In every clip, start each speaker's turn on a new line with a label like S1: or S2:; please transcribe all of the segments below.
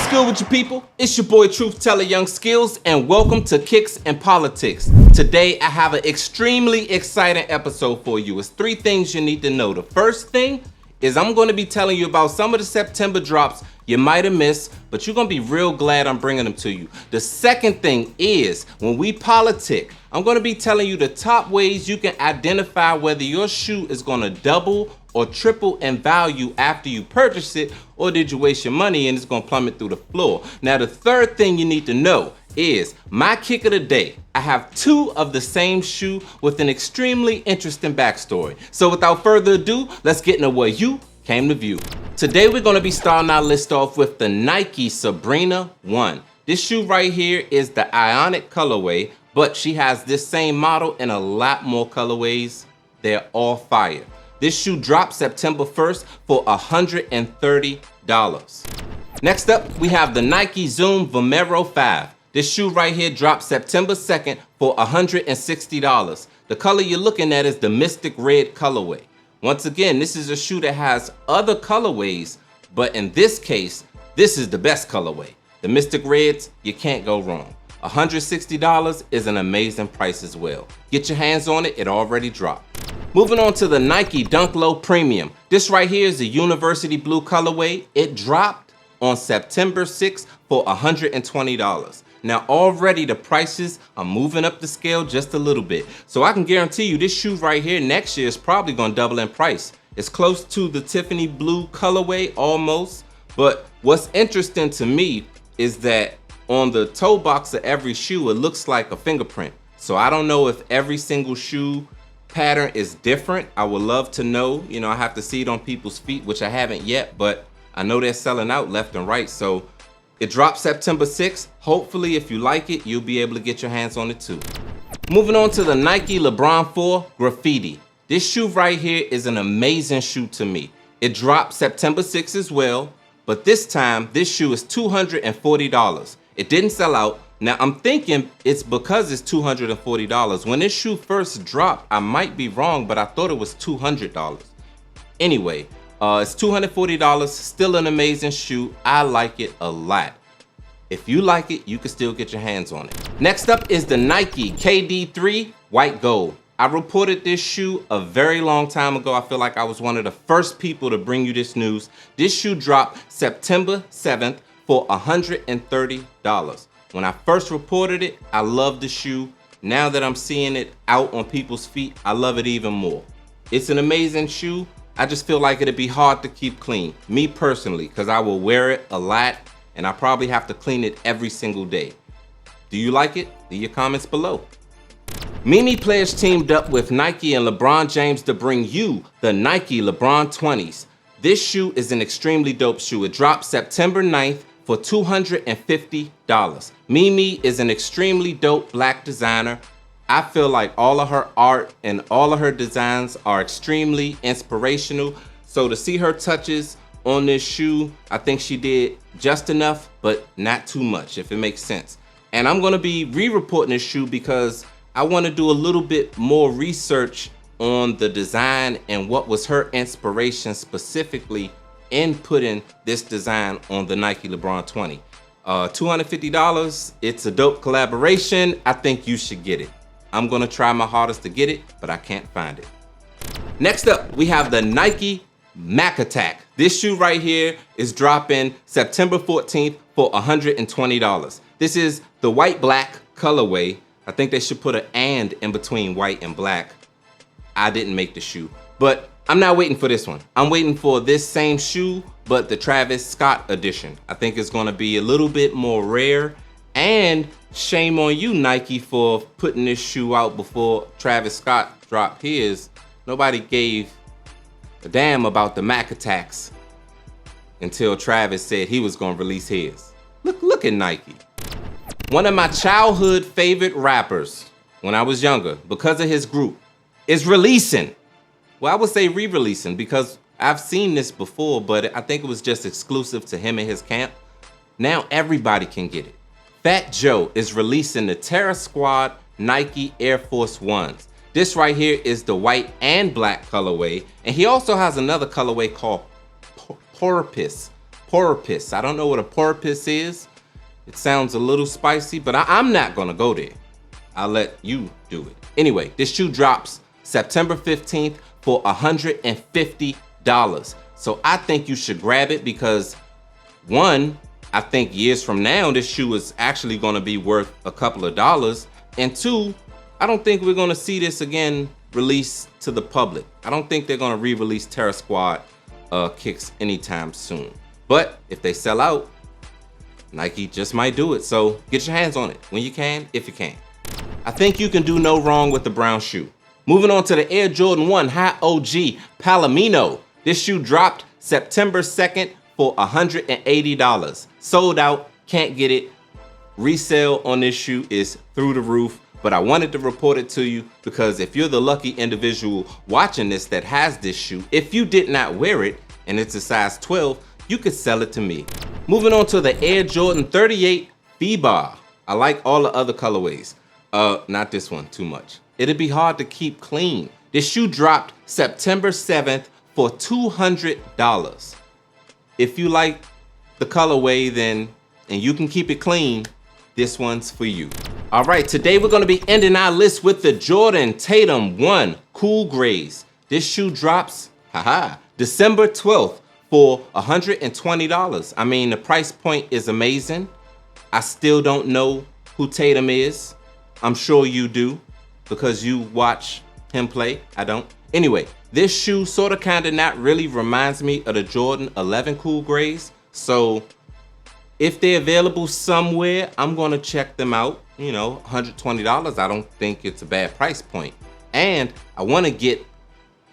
S1: good with you people? It's your boy Truth Teller HeIsYoungSkillz and welcome to Kicks and Politics. Today I have an extremely exciting episode for you. It's 3 things you need to know. The first thing is I'm going to be telling you about some of the September drops you might have missed, but you're going to be real glad I'm bringing them to you. The second thing is when we politic, I'm going to be telling you the top ways you can identify whether your shoe is going to double or triple in value after you purchase it, or did you waste your money and it's going to plummet through the floor. Now the third thing you need to know is my kick of the day. I have 2 of the same shoe with an extremely interesting backstory. So without further ado, let's get into what you came to view. Today we're going to be starting our list off with the Nike Sabrina 1. This shoe right here is the Ionic colorway, but she has this same model in a lot more colorways. They're all fire. This shoe dropped September 1st for $130. Next up, we have the Nike Zoom Vomero 5. This shoe right here dropped September 2nd for $160. The color you're looking at is the Mystic Red colorway. Once again, this is a shoe that has other colorways, but in this case, this is the best colorway. The Mystic Reds, you can't go wrong. $160 is an amazing price as well. Get your hands on it, it already dropped. Moving on to the Nike Dunk Low Premium. This right here is the University Blue colorway. It dropped on September 6th for $120. Now already the prices are moving up the scale just a little bit. So I can guarantee you this shoe right here next year is probably gonna double in price. It's close to the Tiffany Blue colorway almost. But what's interesting to me is that on the toe box of every shoe, it looks like a fingerprint. So I don't know if every single shoe pattern is different. I would love to know. You know, I have to see it on people's feet, which I haven't yet, but I know they're selling out left and right. So it dropped September 6th. Hopefully, if you like it, you'll be able to get your hands on it too. Moving on to the Nike LeBron 4 Graffiti. This shoe right here is an amazing shoe to me. It dropped September 6th as well, but this time, this shoe is $240. It didn't sell out. Now I'm thinking it's because it's $240. When this shoe first dropped, I might be wrong, but I thought it was $200. Anyway, it's $240, still an amazing shoe. I like it a lot. If you like it, you can still get your hands on it. Next up is the Nike KD3 White Gold. I reported this shoe a very long time ago. I feel like I was one of the first people to bring you this news. This shoe dropped September 7th for $130. When I first reported it, I loved the shoe. Now that I'm seeing it out on people's feet, I love it even more. It's an amazing shoe. I just feel like it'd be hard to keep clean, me personally, because I will wear it a lot and I probably have to clean it every single day. Do you like it? Leave your comments below. Mimi players teamed up with Nike and LeBron James to bring you the Nike LeBron 20s. This shoe is an extremely dope shoe. It dropped September 9th for $250. Mimi is an extremely dope black designer. I feel like all of her art and all of her designs are extremely inspirational. So to see her touches on this shoe, I think she did just enough, but not too much, if it makes sense. And I'm gonna be re-reporting this shoe because I wanna do a little bit more research on the design and what was her inspiration specifically in putting this design on the Nike LeBron 20. $250, it's a dope collaboration. I think you should get it. I'm gonna try my hardest to get it, but I can't find it. Next up, we have the Nike Mac Attack. This shoe right here is dropping September 14th for $120. This is the white black colorway. I think they should put an and in between white and black. I didn't make the shoe, but I'm not waiting for this one. I'm waiting for this same shoe, but the Travis Scott edition. I think it's gonna be a little bit more rare, and shame on you, Nike, for putting this shoe out before Travis Scott dropped his. Nobody gave a damn about the Mac Attacks until Travis said he was gonna release his. Look at Nike. One of my childhood favorite rappers when I was younger, because of his group, is releasing. Well, I would say re-releasing because I've seen this before, but I think it was just exclusive to him and his camp. Now everybody can get it. Fat Joe is releasing the Terror Squad Nike Air Force Ones. This right here is the white and black colorway, and he also has another colorway called Porpoise. porpoise. I don't know what a porpoise is. It sounds a little spicy, but I'm not gonna go there. I'll let you do it. Anyway, this shoe drops September 15th for $150. So I think you should grab it because one, I think years from now, this shoe is actually gonna be worth a couple of dollars. And two, I don't think we're gonna see this again released to the public. I don't think they're gonna re-release Terror Squad kicks anytime soon. But if they sell out, Nike just might do it. So get your hands on it when you can, if you can. I think you can do no wrong with the brown shoe. Moving on to the Air Jordan 1 High OG Palomino. This shoe dropped September 2nd for $180. Sold out, can't get it. Resale on this shoe is through the roof, but I wanted to report it to you because if you're the lucky individual watching this that has this shoe, if you did not wear it and it's a size 12, you could sell it to me. Moving on to the Air Jordan 38 V-Bar. I like all the other colorways. Not this one too much. It'd be hard to keep clean. This shoe dropped September 7th for $200. If you like the colorway then, and you can keep it clean, this one's for you. All right, today we're gonna be ending our list with the Jordan Tatum 1 Cool Grays. This shoe drops, December 12th for $120. I mean, the price point is amazing. I still don't know who Tatum is. I'm sure you do because you watch him play. I don't. Anyway, this shoe sort of kind of not really reminds me of the Jordan 11 Cool Grays. So if they're available somewhere, I'm going to check them out. You know, $120. I don't think it's a bad price point. And I want to get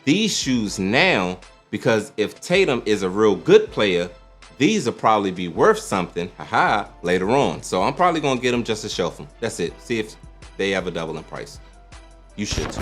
S1: these shoes now because if Tatum is a real good player, these will probably be worth something, later on. So I'm probably going to get them just to shelf them. That's it. See if they ever double in price. You should too.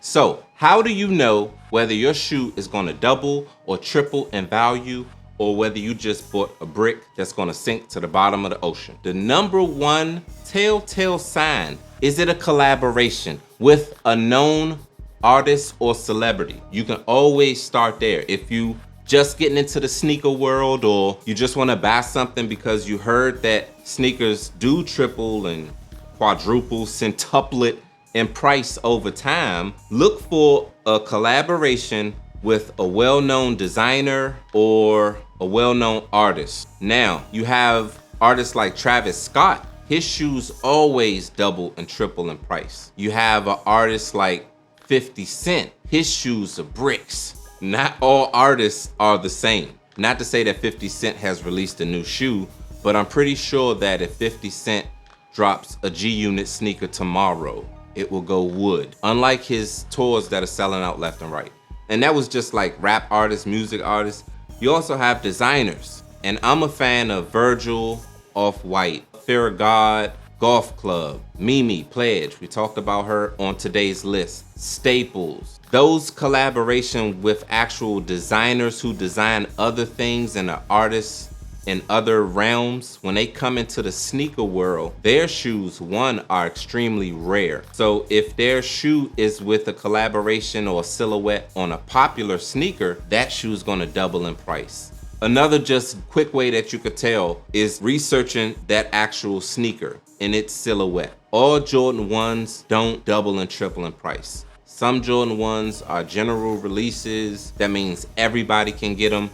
S1: So how do you know whether your shoe is going to double or triple in value, or whether you just bought a brick that's gonna sink to the bottom of the ocean? The number one telltale sign, is it a collaboration with a known artist or celebrity? You can always start there. If you just getting into the sneaker world, or you just wanna buy something because you heard that sneakers do triple and quadruple, centuplet in price over time, look for a collaboration with a well-known designer or a well-known artist. Now, you have artists like Travis Scott. His shoes always double and triple in price. You have an artist like 50 Cent. His shoes are bricks. Not all artists are the same. Not to say that 50 Cent has released a new shoe, but I'm pretty sure that if 50 Cent drops a G-Unit sneaker tomorrow, it will go wood. Unlike his tours that are selling out left and right. And that was just like rap artists, music artists. You also have designers. And I'm a fan of Virgil, Off-White, Fear of God, Golf Club, Mimi, Pledge. We talked about her on today's list. Staples. Those collaboration with actual designers who design other things and are artists in other realms, when they come into the sneaker world, their shoes, one, are extremely rare. So if their shoe is with a collaboration or a silhouette on a popular sneaker, that shoe's gonna double in price. Another just quick way that you could tell is researching that actual sneaker and its silhouette. All Jordan 1s don't double and triple in price. Some Jordan 1s are general releases. That means everybody can get them.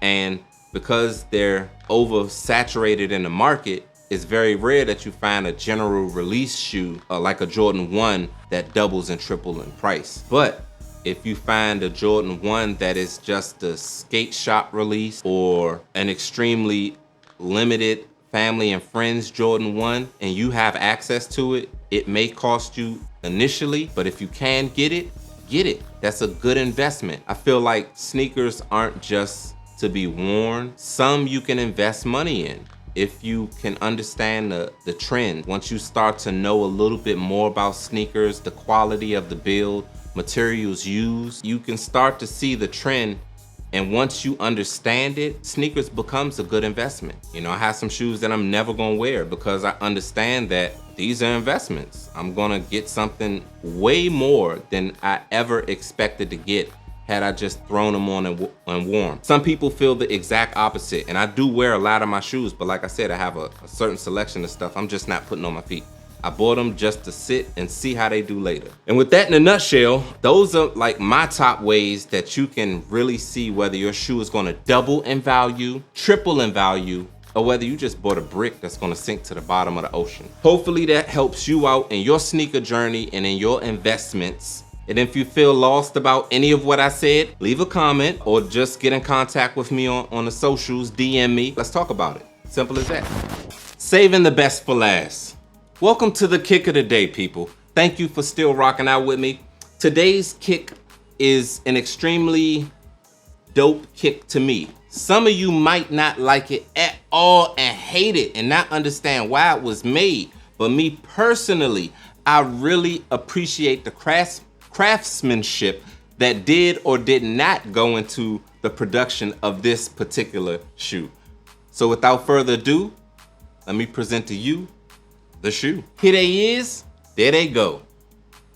S1: And because they're oversaturated in the market, it's very rare that you find a general release shoe like a Jordan 1 that doubles and triples in price. But if you find a Jordan 1 that is just a skate shop release or an extremely limited family and friends Jordan 1 and you have access to it, it may cost you initially, but if you can get it, get it. That's a good investment. I feel like sneakers aren't just to be worn. Some you can invest money in. If you can understand the trend, once you start to know a little bit more about sneakers, the quality of the build, materials used, you can start to see the trend. And once you understand it, sneakers becomes a good investment. You know, I have some shoes that I'm never gonna wear because I understand that these are investments. I'm gonna get something way more than I ever expected to get had I just thrown them on and worn. Some people feel the exact opposite, and I do wear a lot of my shoes, but like I said, I have a certain selection of stuff I'm just not putting on my feet. I bought them just to sit and see how they do later. And with that in a nutshell, those are like my top ways that you can really see whether your shoe is gonna double in value, triple in value, or whether you just bought a brick that's gonna sink to the bottom of the ocean. Hopefully that helps you out in your sneaker journey and in your investments. And if you feel lost about any of what I said, leave a comment or just get in contact with me on the socials, DM me. Let's talk about it. Simple as that. Saving the best for last. Welcome to the kick of the day, people. Thank you for still rocking out with me. Today's kick is an extremely dope kick to me. Some of you might not like it at all and hate it and not understand why it was made. But me personally, I really appreciate the craftsmanship that did or did not go into the production of this particular shoe. So without further ado, let me present to you the shoe. Here they is, there they go.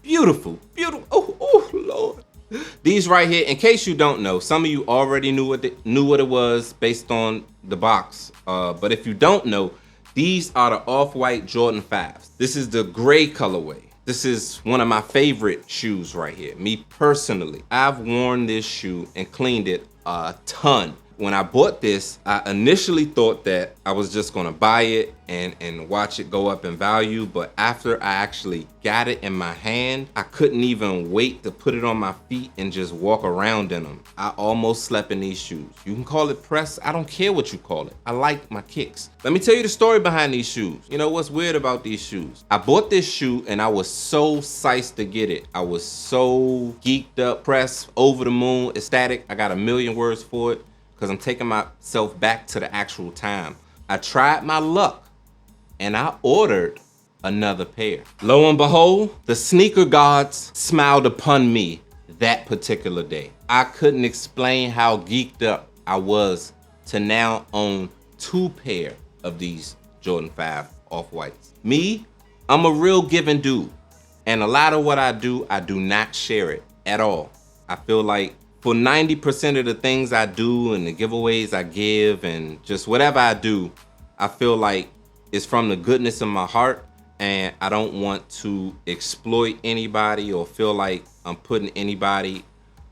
S1: Beautiful, beautiful, oh Lord. These right here, in case you don't know, some of you already knew what it was based on the box. But if you don't know, these are the off-white Jordan 5s. This is the gray colorway. This is one of my favorite shoes right here. Me personally, I've worn this shoe and cleaned it a ton. When I bought this, I initially thought that I was just gonna buy it and watch it go up in value, but after I actually got it in my hand, I couldn't even wait to put it on my feet and just walk around in them. I almost slept in these shoes. You can call it press, I don't care what you call it. I like my kicks. Let me tell you the story behind these shoes. You know what's weird about these shoes? I bought this shoe and I was so psyched to get it. I was so geeked up, pressed, over the moon, ecstatic. I got a million words for it, because I'm taking myself back to the actual time. I tried my luck and I ordered another pair. Lo and behold, the sneaker gods smiled upon me that particular day. I couldn't explain how geeked up I was to now own 2 pair of these Jordan 5 off-whites. Me, I'm a real giving dude. And a lot of what I do not share it at all. I feel like for 90% of the things I do and the giveaways I give and just whatever I do, I feel like it's from the goodness of my heart, and I don't want to exploit anybody or feel like I'm putting anybody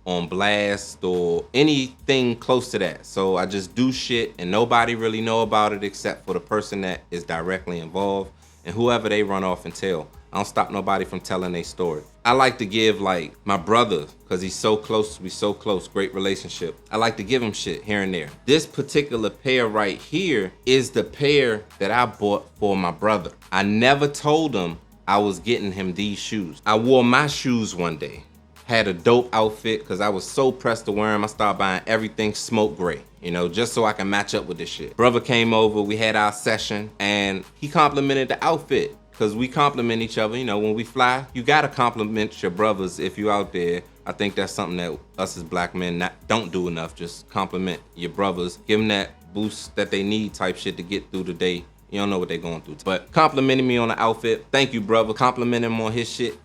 S1: on blast or anything close to that. So I just do shit and nobody really know about it except for the person that is directly involved and whoever they run off and tell. I don't stop nobody from telling their story. I like to give, like, my brother, because he's so close, we so close, great relationship. I like to give him shit here and there. This particular pair right here is the pair that I bought for my brother. I never told him I was getting him these shoes. I wore my shoes one day. Had a dope outfit because I was so pressed to wear them. I started buying everything smoke gray, you know, just so I can match up with this shit. Brother came over, we had our session, and he complimented the outfit. Because we compliment each other, you know, when we fly, you gotta compliment your brothers if you out there. I think that's something that us as black men don't do enough. Just compliment your brothers, give them that boost that they need type shit to get through the day. You don't know what they're going through. But complimenting me on the outfit, thank you, brother. Complimenting him on his shit,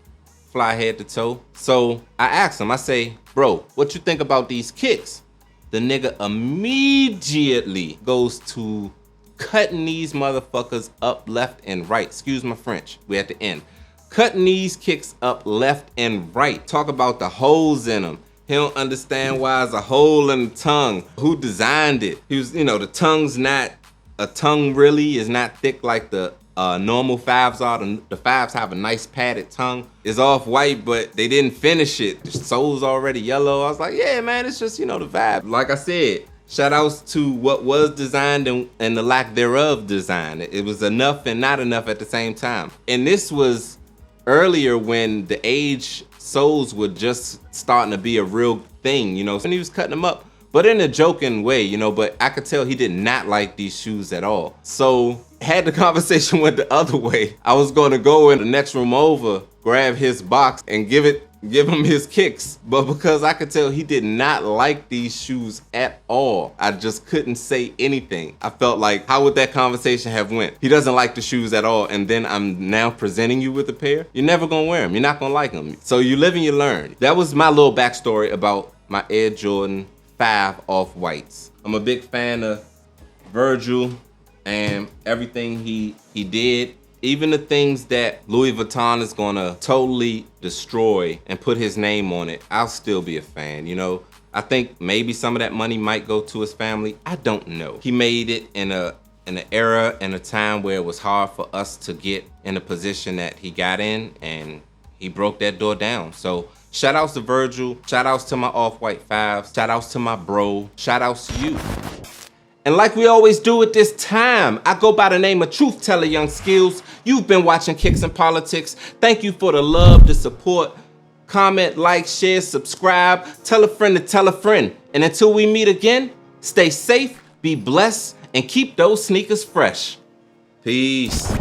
S1: fly head to toe. So I asked him, I say, bro, what you think about these kicks? The nigga immediately goes to cutting these motherfuckers up left and right. Excuse my French, we at the end. Cutting these kicks up left and right. Talk about the holes in them. He don't understand why there's a hole in the tongue. Who designed it? He was, you know, the tongue's not, a tongue really is not thick like the normal 5s are. The 5s have a nice padded tongue. It's off white, but they didn't finish it. The sole's already yellow. I was like, yeah, man, it's just, you know, the vibe. Like I said, shout outs to what was designed and the lack thereof design. It was enough and not enough at the same time. And this was earlier when the age soles were just starting to be a real thing, you know. And he was cutting them up, but in a joking way, you know, but I could tell he did not like these shoes at all. So had the conversation went the other way, I was gonna go in the next room over, grab his box and give him his kicks. But because I could tell he did not like these shoes at all, I just couldn't say anything. I felt like, how would that conversation have went? He doesn't like the shoes at all, and then I'm now presenting you with a pair? You're never gonna wear them. You're not gonna like them. So you live and you learn. That was my little backstory about my Air Jordan 5 Off-Whites. I'm a big fan of Virgil and everything he did. Even the things that Louis Vuitton is gonna totally destroy and put his name on it, I'll still be a fan, you know? I think maybe some of that money might go to his family. I don't know. He made it in an era and a time where it was hard for us to get in the position that he got in, and he broke that door down. So shout outs to Virgil, shout outs to my Off-White 5s, shout outs to my bro, shout outs to you. And like we always do at this time, I go by the name of Truth Teller Young Skills. You've been watching Kicks and Politics. Thank you for the love, the support. Comment, like, share, subscribe. Tell a friend to tell a friend. And until we meet again, stay safe, be blessed, and keep those sneakers fresh. Peace.